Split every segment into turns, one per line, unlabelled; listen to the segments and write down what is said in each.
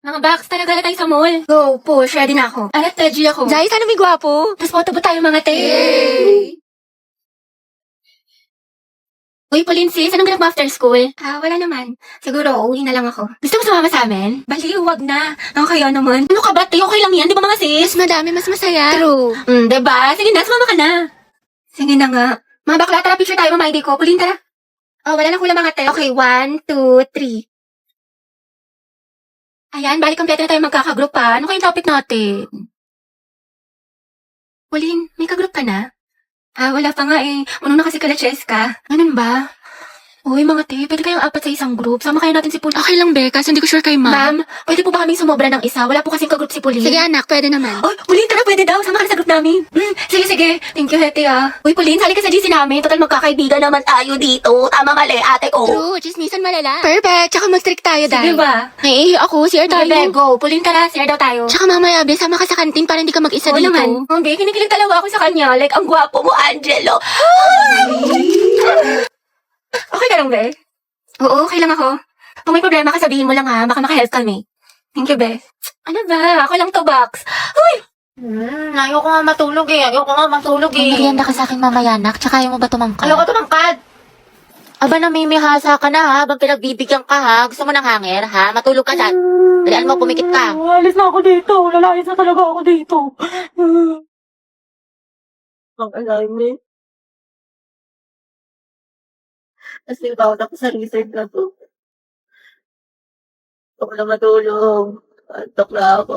Mga box, talaga na tayo sa mall. Go, push, ready na ako. Alat, ready ako.
Jai, sana may gwapo.
Tapos photo ba tayo mga te? Uy, Pauline sis, anong ganap mo after school? Wala naman. Siguro, uwi na lang ako. Gusto mo sumama sa amin? Baliw, wag na. Ako kaya naman. Ano ka ba, te? Okay lang yan, di ba mga sis?
Mas madami, mas masaya.
True. Diba? Sige na, sumama ka na. Sige na nga. Mga bakla, tara, picture tayo, mama ID ko. Pauline, tara. Oh, wala na kulang mga te. Okay, 1, 2, 3. Ayan, balik kompleto na tayo magkakagroup pa. Ano kayong topic natin? Pauline, may kagroup ka na? Wala pa nga eh. Unong na kasi kala Cheska. Ganun ba? Uy, mga te, pwede kayong apat sa isang group. Sama kayo natin si Pauline.
Okay lang, Be, kasi hindi ko sure kay ma'am.
Ma'am, pwede po ba kaming sumobra ng isa? Wala po kasing kagroup si Pauline.
Sige, anak, pwede naman.
Oh, Pauline, tara, pwede daw. Sama ka na sa group namin. Sige. Thank you, Hete, Uy, Pauline, sali ka sa GC namin. Total magkakaibigan naman tayo dito. Tama mali, ate ko.
True, chismisan malala. Perfect, tsaka mag-strict tayo,
Sige
Dai.
ba?
Naiihi ako, CR tayo.
Sige, go. Pauline, tara, share daw tayo.
Tsaka mamaya, Be, sama ka sa kantin para hindi ka mag-isa
Oo
dito.
naman. Hindi, kinikilig talaga ako sa kanya. Like, ang gwapo mo, Angelo. Okay ka lang, Be? Oo, okay lang ako. Kung may problema ka, sabihin mo lang ha. Baka maka-help kami. Thank you, Be. Ano ba? Ako lang to, Box. Uy!
Ayoko nga matulog
Merienda ka sa akin mamaya, anak. Tsaka ayaw mo ba tumangkad?
Ayoko tumangkad. Aba, namimihasa ka na ha, habang pinagbibigyan ka ha. Gusto mo ng hanger ha? Matulog ka dyan. Dalian mo, pumikit ka.
Alis na ako dito. Lalayas na talaga ako dito. Ang alarm kasi bawat ako sa research na to. Gusto ko na matulog. Antok na ako.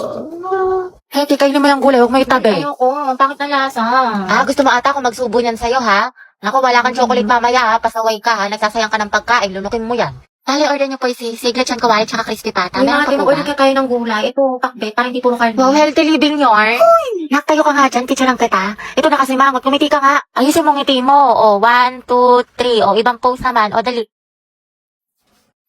Heti, kayo naman ang gulay, huwag may tabi.
Ayoko, ang pangit na lasa.
Gusto mo ata kung magsubo niyan sa'yo ha? Naku, wala kang chocolate mamaya ha, pasaway ka ha, nagsasayang ka ng pagkain, lunukin mo yan. Dali, order niyo po si siglet chan kawali tsaka crispy pata.
May
Meron
mga
pa po
order
ba?
ka kayo ng gulay. Ito, pakbet, para hindi puro karne.
Wow, healthy living yun. Naktayo ka nga dyan, teacher lang kita. Ito na kasi mangot, kumiti ka nga. Ayusin mong ngiti mo. O, 1, 2, 3. O, ibang pose naman. O, dali.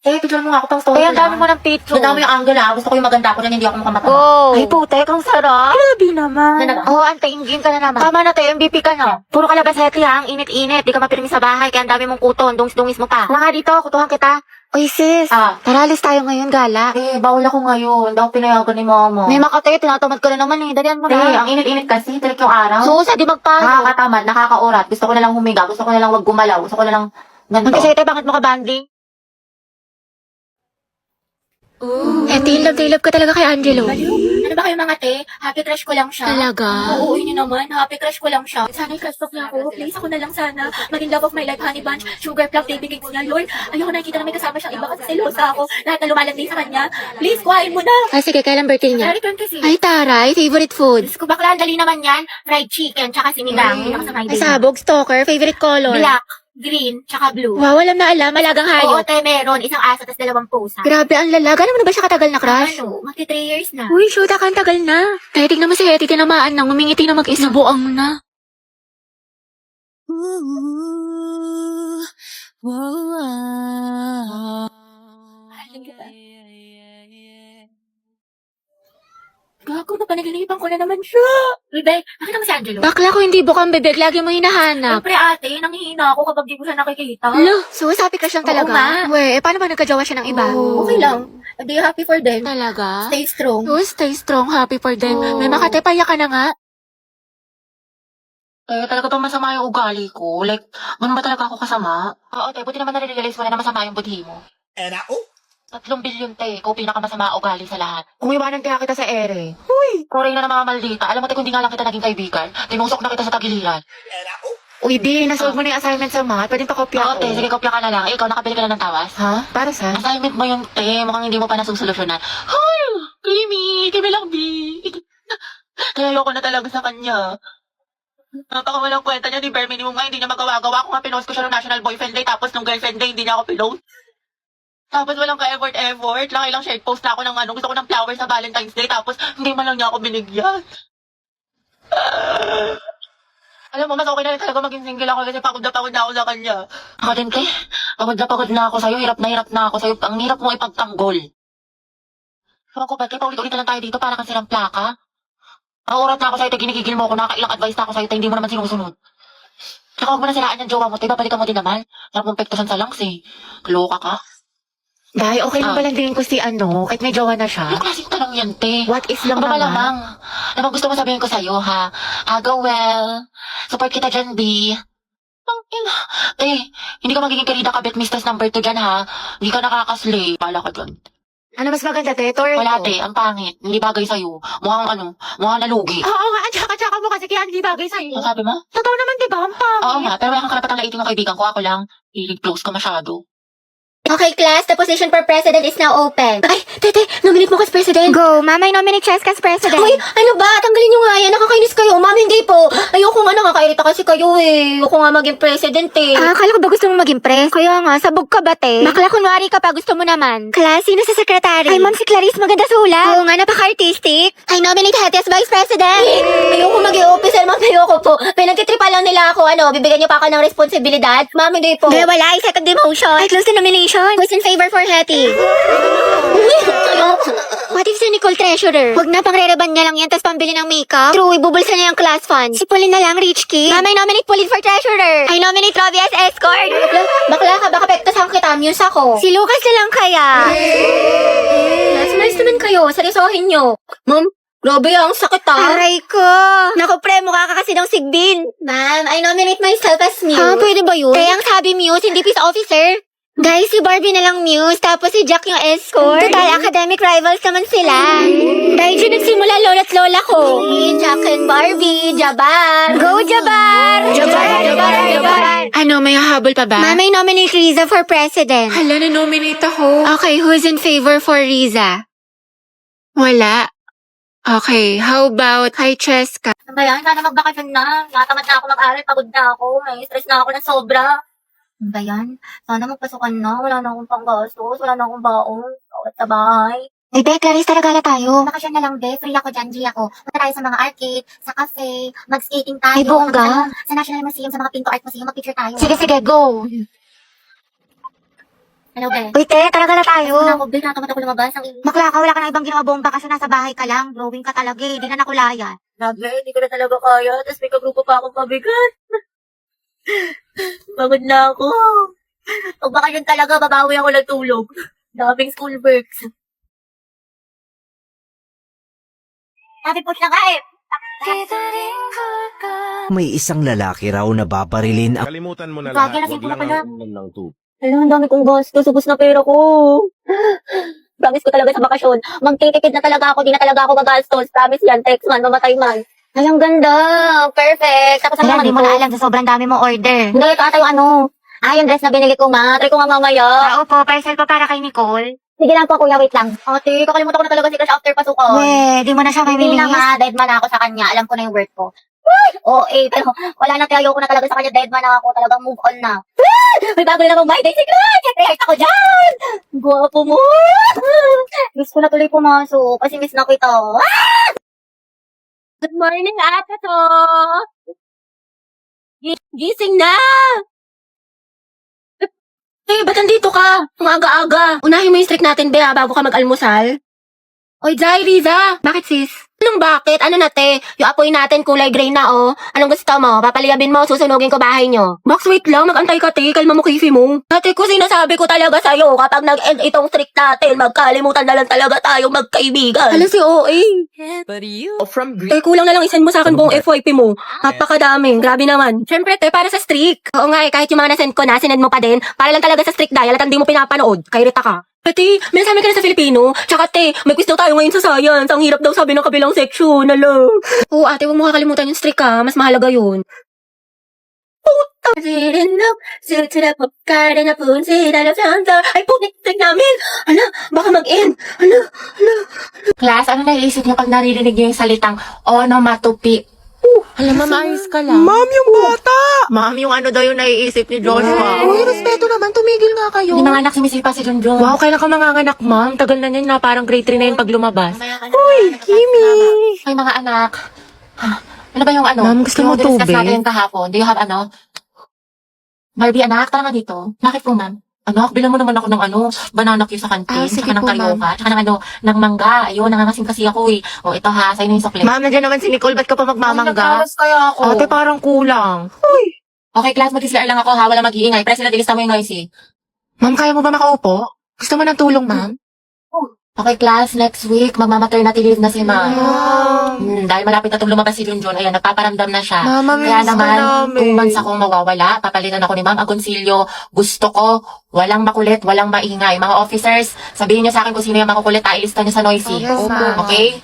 Picture mo nga ako pang story.
Kaya ang dami mo ng picture. Ang dami yung angle ha. Gusto ko yung maganda ako na hindi ako makamata.
Oh.
Ay, putek, ang sarap.
Grabe naman.
Antayin game ka na naman. Tama na tayo, MVP ka no. Puro kalabas heti ha, ang init-init. Di ka mapirmi sa bahay, kaya ang dami mong kuton. Dungis-dungis mo pa. Nga dito, kutuhan kita.
Uy, sis. Tara, alis tayo ngayon, gala.
Bawal ako ngayon. Daw pinayagan ni mama.
May makatay, tinatamad ka na naman eh. Dalian mo na.
Ang init-init kasi, tirik yung araw.
Susa, di magpayo.
Nakakatamad, nakakaurat. Gusto ko na lang humiga. Gusto ko na lang wag gumalaw. Gusto ko na lang ganito.
Magkasete, bakit mo ka banding? Love ka talaga kay Angelo.
Ano ba kayo mga te? Happy crush ko lang siya.
Talaga?
Oo, yun naman. Happy crush ko lang siya. Sana i-crush talk niya ako. Please, ako na lang sana. Maging love of my life, honey bunch, sugar plum, baby cakes niya. Lord, ayoko nakikita na may kasama siyang iba kasi selosa ako. Lahat na lumalandi sa kanya. Please, kuhain mo na.
Sige, kailan birthday niya?
Return kasi.
Ay, taray, favorite food.
Diyos ko, bakla, ang dali naman yan. Fried chicken, tsaka sinigang. Yun ako sa my
Ay, sabog, stalker, favorite color.
Black, green, tsaka blue.
Wow, alam na alam, malagang
Oo,
hayop.
te, meron. Isang aso, tas 2 pusa.
Grabe, ang lalaga. Gano'n mo na ba siya katagal na crush?
Ano, magti 3 years na.
Uy, shoot, ang tagal na. Kaya tignan mo si Hetty, tinamaan nang umingiti na mag-isa. Buang na.
Mahalin kita. Gago na, panaginipan ko na naman siya. Bebe, nakita mo si Angelo?
Bakla ko hindi bukang bebek, lagi mo hinahanap.
Siyempre ate, nangihina ako kapag di ko siya nakikita.
Lo, so sabi ka siyang
Oo
talaga?
nga.
We, paano ba nagkajawa siya ng iba?
Okay lang. Be happy for them.
Talaga?
Stay strong.
Oh, stay strong, happy for them.
Oo.
May makatepaya ka na nga.
Talaga itong masama yung ugali ko. Like, ganun ba talaga ako kasama? Oo, te, buti naman nare-realize mo na masama yung budhi mo. 3 bilyon, te. Ikaw pinakamasama ugali sa lahat. Umiwanan kaya kita sa ere. Huy! Koray na ng mga maldita. Alam mo, te, kung di nga lang kita naging kaibigan, tinusok na kita sa tagiliran. Uy, di, nasolve mo na yung assignment sa math. Pwedeng pakopya Oo, te, sige, kopya ka na lang. Ikaw, nakabili ka na ng tawas.
Ha? Para sa?
Assignment mo yung te, mukhang hindi mo pa nasusolusyonan. Hoy! Kimi lang, B. Kaya ayoko na talaga sa kanya. Napakawalang kwenta niya ni Bare Minimum nga, hindi niya magawa-gawa. Ako nga, pinost ko siya ng National Boyfriend Day, tapos nung Girlfriend Day, hindi niya ako pinost. Tapos walang ka-effort. Laki lang shared post na ako ng gusto ko ng flowers sa Valentine's Day, tapos hindi man lang niya ako binigyan. Alam mo, mas okay na rin talaga maging single ako kasi pagod na ako sa kanya. Ako din, te. Pagod na ako sa'yo. Hirap na ako sa'yo. Ang hirap mong ipagtanggol. Ewan ko ba, te, paulit-ulit na lang tayo dito para kang silang plaka. Ang urat na ako sa'yo, te, ginigigil mo ako. Nakailang advice na ako sa'yo, te, hindi mo naman sinusunod. Tsaka huwag mo na siraan yung jowa mo, te. Babalikan mo din naman. Harap mong pektusan sa lungs, eh. Kaloka ka. Bay, okay lang balandiin ko si kahit may jowa na siya. Yung klaseng tanong yan, te.
What is lang
Ano ba
naman?
lamang? Ano bang gusto mo sabihin ko sa'yo, ha? Go well. Support kita dyan, B. Ang ina. Hindi ka magiging karida kabit mistress number 2 dyan, ha? Hindi ka nakakaslay. Pala ka dyan.
Ano mas maganda, te? Torto?
Wala, te. Ang pangit. Hindi bagay sa'yo. Mukhang nalugi.
Oo nga, tsaka mo kasi kaya hindi bagay sa'yo.
Ano sabi mo?
Totoo naman, di ba? Ang pangit.
Oo nga, pero wala kang karapatang laitin ng kaibigan ko. Ako lang. I-close ka masyado.
Okay, class, the position for president is now open.
Ay, tete, nominate mo ka as president.
Go, mama, I nominate Cheska as president.
Uy, ano ba? Tanggalin nyo nga yan. Nakakainis kayo. Ma'am, hindi po. Ayoko nga, nakakairita kasi kayo eh. Ayoko nga maging president eh.
Akala ko ba gusto mo maging press? Kaya nga, sabog ka ba, te? Bakla kunwari ka pa, gusto mo naman. Class, sino sa secretary? Ay, ma'am, si Clarice, maganda sulat. Oo nga, napaka-artistic. I nominate Hetty as vice president.
Ayoko maging officer, ma'am. Ayoko po. Pinagtitripa lang nila ako. Bibigyan niyo pa ako ng responsibilidad. Ma'am, hindi po.
Hindi, wala. I second demotion. I close the nomination. Who's in favor for Hetty? What if si Nicole treasurer? Huwag na, pang-rereban niya lang yan, tapos pambili ng makeup. True, ibubulsa niya yung class fund. Si Pauline na lang, rich kid. Ma'am, I nominate Pauline for treasurer. I nominate Robbie as escort.
Bakla ka, baka pektasan kita. Muse ako.
Si Lucas na lang kaya.
Sumalis naman kayo. Seryosohin nyo. Ma'am, grabe ang sakit
Aray ko. Naku, pre, mukha ka kasi ng sigbin.
Ma'am, I nominate myself as Muse.
Ha, pwede ba yun? Kaya ang sabi Muse, hindi peace officer. Guys, si Barbie na lang Muse, tapos si Jack yung escort. Total, academic rivals naman sila. Dahil dyan nagsimula lola't lola ko.
Jack and Barbie, Jabar.
Go, Jabar! Jabar!
Ano, may hahabol pa ba?
Ma'am, I nominate Riza for president.
Hala, na-nominate ako.
Okay, who's in favor for Riza?
Wala. Okay, how about kay Cheska?
Ano ba yan? Sana magbakasyon na. Natamad na ako mag-aral. Pagod na ako. May stress na ako ng sobra. Ano ba yan? Sana magpasukan na. Wala na akong panggastos. Wala na akong baon. Bawat sa bahay.
Eh, Be, Clarice, talaga tayo.
Bakasyon na lang, be. Free ako dyan, G ako. Punta tayo sa mga arcade, sa cafe, mag-skating tayo.
Ay, bongga.
Tapos, sa National Museum, sa mga Pinto Art Museum, mag-picture tayo.
Sige, go.
Hello, be.
Uy, te, talaga na tayo.
Ano ako, be? Natamad ako lumabas. Ang
Bakla ka, wala ka na ibang ginawa bomba kasi nasa bahay ka lang. Blowing ka talaga eh. Di na nakulayan.
grabe, hindi ko na talaga kaya. Tapos may kagrupo pa akong pabigat. Pagod na ako. Pag bakasyon talaga, babawi ako ng tulog. Daming school works. Sabi po siya nga eh.
May isang lalaki raw na babarilin ang
Kalimutan mo na
Bagay na
lahat.
si
Huwag lang
Papa
ang ulam ng tubig.
Alam, ang dami kong gastos. Ubus na pera ko. Promise ko talaga sa bakasyon. Magtitipid na talaga ako. Di na talaga ako gagastos. Promise yan. Text man, mamatay man. Ay, ang ganda. Perfect. Tapos ano
Alam,
naman
di mo na alam sa sobrang dami mong order.
Hindi, kata yung ano. Yung dress na binili ko, ma. Try ko nga mamaya.
Opo, parcel pa para kay Nicole.
Sige lang po, kuya. Wait lang. Ate, kakalimutan ko na talaga si Crush after pasukan.
Di mo na siya may
Hindi na
bilis.
nga, dead man na ako sa kanya. Alam ko na yung worth ko. Pero wala na tayo ko na talaga sa kanya. Dead man na ako. Talagang move on na. May bago na namang my day si Crush. Siyempre, heart ako dyan. Guwapo mo. Miss ko na tuloy pumasok kasi miss na kita. Good morning, ate to. Gising na.
ba't nandito ka? Ang aga-aga. Unahin mo yung streak natin, Bea, bago ka mag-almusal. Oy, Jai, Riza. Bakit, sis? Anong bakit? Ano na, te? Yung apoy natin kulay gray na, oh. Anong gusto mo? Papaliyabin mo, susunugin ko bahay nyo. Max, wait lang. Mag-antay ka, te. Kalma mo, kifi mo. Ate ko, sinasabi ko talaga sa'yo. Kapag nag-end itong streak natin, magkalimutan na lang talaga tayong magkaibigan. Hala si OA.
from
Kulang na lang isend mo sa akin buong FYP mo. Napakadami. Grabe naman. Siyempre, te, para sa streak. Oo nga, kahit yung mga nasend ko na, sinend mo pa din. Para lang talaga sa streak dial at hindi mo pinapanood. Kairita ka. Ate, may sabi ka na sa Filipino. Tsaka te, may quiz daw tayo ngayon sa science. Ang hirap daw sabi ng kabilang section. Alam. Oo, ate, huwag mo kakalimutan yung streak ha. Mas mahalaga yun. Ay, putik namin! Ala, baka mag-end!
Class, ano naiisip niyo pag naririnig niyo yung salitang onomatopoeia?
Alam, mamayos ka lang.
Ma'am, yung bata!
Ma'am, yung ano daw yung naiisip ni Joshua. Uy, respeto naman. Tumigil nga kayo.
Hindi mga anak sumisipa si Junjun.
Wow, kailan ka manganganak, ma'am? Tagal na yan na parang grade 3 na yun pag lumabas.
Uy, Kimi! Ay, mga anak. Ano ba yung ano?
Ma'am, gusto mo
Yung diniscuss
tubig?
natin kahapon. Do you have ano? Barbie, anak, tara nga dito. Bakit po, ma'am? Anak, bilang mo naman ako ng banana cue sa kantin,
Sige
tsaka ng
po,
karyoka, tsaka ng ng mangga. Ayun, nangangasim kasi ako eh. O, ito ha, sa'yo na yung sukli.
Ma'am, nandiyan naman si Nicole. Ba't ka pa magmamangga?
Nagkawas kaya ako.
Ate, parang kulang.
Okay, class, mag-isla lang ako ha. Wala mag-iingay. President, ilista mo yung noisy.
Ma'am, kaya mo ba makaupo?
Gusto mo ng tulong, ma'am? Okay, class, next week, magmamaternity leave na si ma'am. Dahil malapit na itong lumabas si Junjun, ayan, nagpaparamdam na siya.
Mama,
Kaya
miss ka
naman,
namin.
2 months akong mawawala. Papalitan ako ni Ma'am Agoncillo. Gusto ko, walang makulit, walang maingay. Mga officers, sabihin niyo sa akin kung sino yung makukulit, ailista niyo sa noisy.
Yes, ma'am.
Okay?